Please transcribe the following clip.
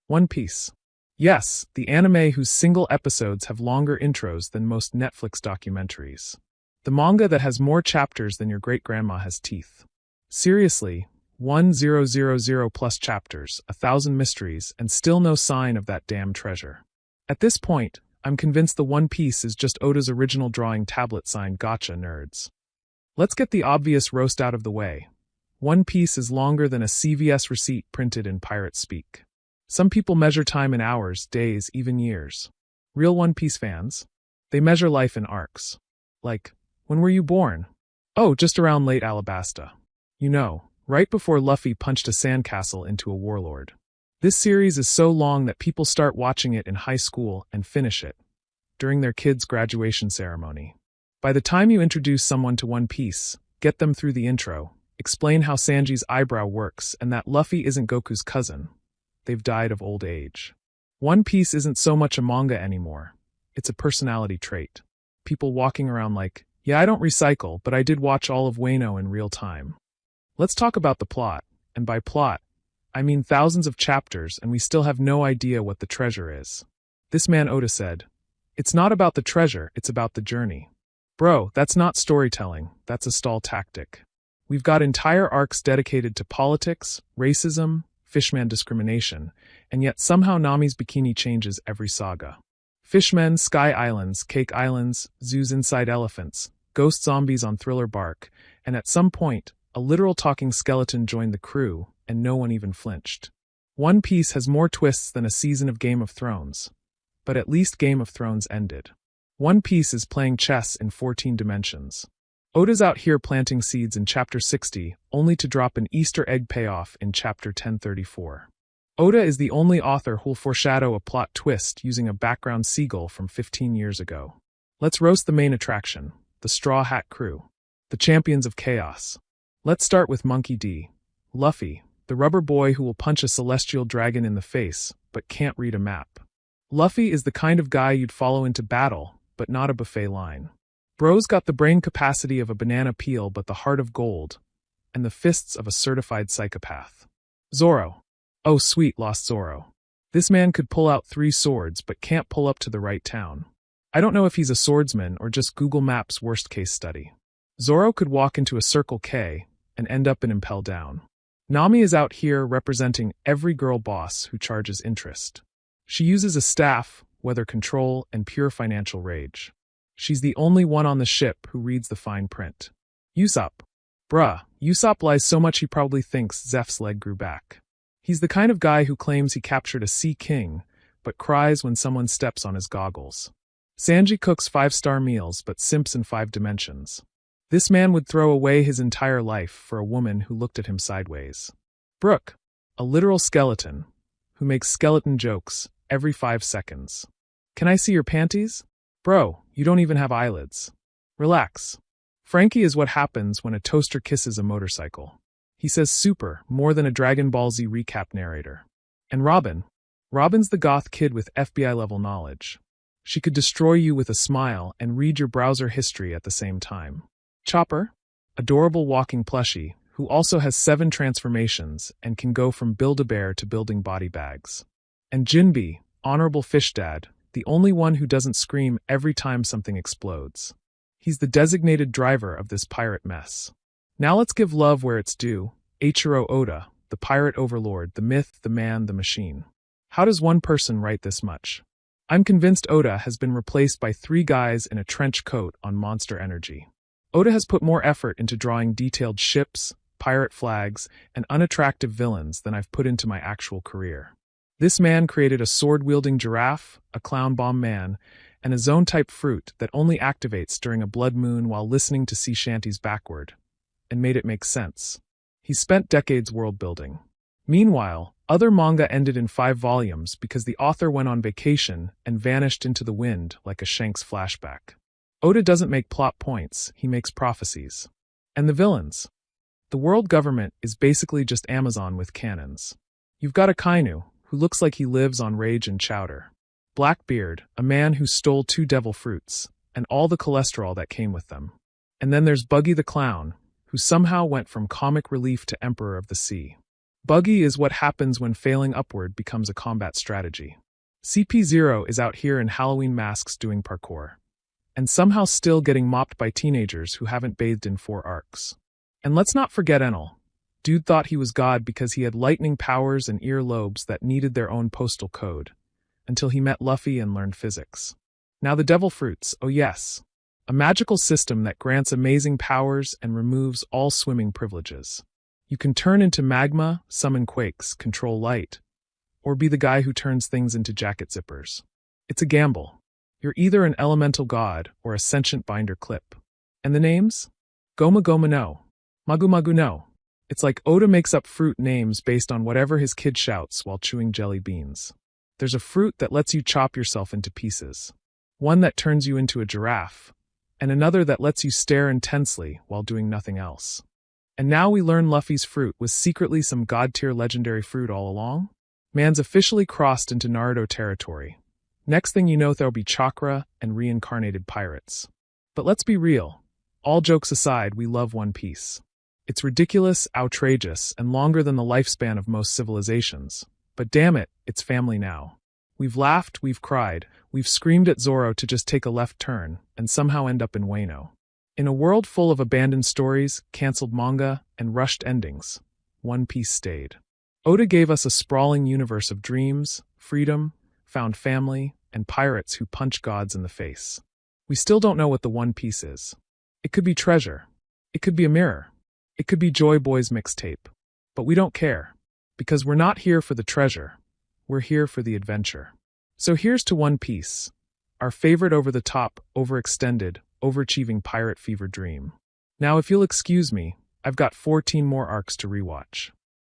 One Piece. Yes, the anime whose single episodes have longer intros than most Netflix documentaries. The manga that has more chapters than your great-grandma has teeth. Seriously, 1000 plus chapters, 1,000 mysteries, and still no sign of that damn treasure. At this point, I'm convinced the One Piece is just Oda's original drawing tablet sign gotcha nerds. Let's get the obvious roast out of the way. One Piece is longer than a CVS receipt printed in pirate speak. Some people measure time in hours, days, even years. Real One Piece fans? They measure life in arcs. Like, when were you born? Oh, just around late Alabasta. You know, right before Luffy punched a sandcastle into a warlord. This series is so long that people start watching it in high school and finish it during their kids' graduation ceremony. By the time you introduce someone to One Piece, get them through the intro, explain how Sanji's eyebrow works and that Luffy isn't Goku's cousin, they've died of old age. One Piece isn't so much a manga anymore. It's a personality trait. People walking around like, yeah, I don't recycle, but I did watch all of Wano in real time. Let's talk about the plot, and by plot, I mean thousands of chapters and we still have no idea what the treasure is. This man Oda said, "It's not about the treasure, it's about the journey." Bro, that's not storytelling, that's a stall tactic. We've got entire arcs dedicated to politics, racism, fishman discrimination, and yet somehow Nami's bikini changes every saga. Fishmen, sky islands, cake islands, zoos inside elephants, ghost zombies on Thriller Bark, and at some point, a literal talking skeleton joined the crew, and no one even flinched. One Piece has more twists than a season of Game of Thrones. But at least Game of Thrones ended. One Piece is playing chess in 14 dimensions. Oda's out here planting seeds in Chapter 60, only to drop an Easter egg payoff in Chapter 1034. Oda is the only author who'll foreshadow a plot twist using a background seagull from 15 years ago. Let's roast the main attraction, the Straw Hat Crew, the champions of chaos. Let's start with Monkey D. Luffy, the rubber boy who will punch a celestial dragon in the face, but can't read a map. Luffy is the kind of guy you'd follow into battle, but not a buffet line. Bro's got the brain capacity of a banana peel but the heart of gold, and the fists of a certified psychopath. Zoro. Oh sweet lost Zoro. This man could pull out 3 swords but can't pull up to the right town. I don't know if he's a swordsman or just Google Maps worst case study. Zoro could walk into a Circle K and end up in Impel Down. Nami is out here representing every girl boss who charges interest. She uses a staff, weather control, and pure financial rage. She's the only one on the ship who reads the fine print. Usopp. Bruh, Usopp lies so much he probably thinks Zeph's leg grew back. He's the kind of guy who claims he captured a sea king, but cries when someone steps on his goggles. Sanji cooks 5-star meals but simps in 5 dimensions. This man would throw away his entire life for a woman who looked at him sideways. Brook, a literal skeleton, who makes skeleton jokes every 5 seconds. Can I see your panties? Bro, you don't even have eyelids. Relax. Frankie is what happens when a toaster kisses a motorcycle. He says super, more than a Dragon Ball Z recap narrator. And Robin. Robin's the goth kid with FBI-level knowledge. She could destroy you with a smile and read your browser history at the same time. Chopper, adorable walking plushie, who also has 7 transformations and can go from Build-A-Bear to building body bags. And Jinbe, honorable fish dad, the only one who doesn't scream every time something explodes. He's the designated driver of this pirate mess. Now let's give love where it's due. Eiichiro Oda, the pirate overlord, the myth, the man, the machine. How does one person write this much? I'm convinced Oda has been replaced by 3 guys in a trench coat on Monster Energy. Oda has put more effort into drawing detailed ships, pirate flags, and unattractive villains than I've put into my actual career. This man created a sword-wielding giraffe, a clown bomb man, and a zone-type fruit that only activates during a blood moon while listening to sea shanties backward, and made it make sense. He spent decades world-building. Meanwhile, other manga ended in 5 volumes because the author went on vacation and vanished into the wind like a Shanks flashback. Oda doesn't make plot points, he makes prophecies. And the villains? The world government is basically just Amazon with cannons. You've got Akainu, who looks like he lives on rage and chowder. Blackbeard, a man who stole 2 devil fruits, and all the cholesterol that came with them. And then there's Buggy the Clown, who somehow went from comic relief to Emperor of the Sea. Buggy is what happens when failing upward becomes a combat strategy. CP0 is out here in Halloween masks doing parkour. And somehow still getting mopped by teenagers who haven't bathed in 4 arcs. And let's not forget Enel. Dude thought he was God because he had lightning powers and ear lobes that needed their own postal code, until he met Luffy and learned physics. Now the devil fruits, oh yes. A magical system that grants amazing powers and removes all swimming privileges. You can turn into magma, summon quakes, control light, or be the guy who turns things into jacket zippers. It's a gamble. You're either an elemental god or a sentient binder clip. And the names? Goma Goma no. Magu Magu no. It's like Oda makes up fruit names based on whatever his kid shouts while chewing jelly beans. There's a fruit that lets you chop yourself into pieces. One that turns you into a giraffe. And another that lets you stare intensely while doing nothing else. And now we learn Luffy's fruit was secretly some god-tier legendary fruit all along? Man's officially crossed into Naruto territory. Next thing you know, there'll be chakra and reincarnated pirates. But let's be real. All jokes aside, we love One Piece. It's ridiculous, outrageous, and longer than the lifespan of most civilizations. But damn it, it's family now. We've laughed, we've cried, we've screamed at Zoro to just take a left turn, and somehow end up in Wano. In a world full of abandoned stories, cancelled manga, and rushed endings, One Piece stayed. Oda gave us a sprawling universe of dreams, freedom, found family, and pirates who punch gods in the face. We still don't know what the One Piece is. It could be treasure. It could be a mirror. It could be Joy Boy's mixtape. But we don't care. Because we're not here for the treasure. We're here for the adventure. So here's to One Piece. Our favorite over-the-top, overextended, overachieving pirate fever dream. Now if you'll excuse me, I've got 14 more arcs to rewatch.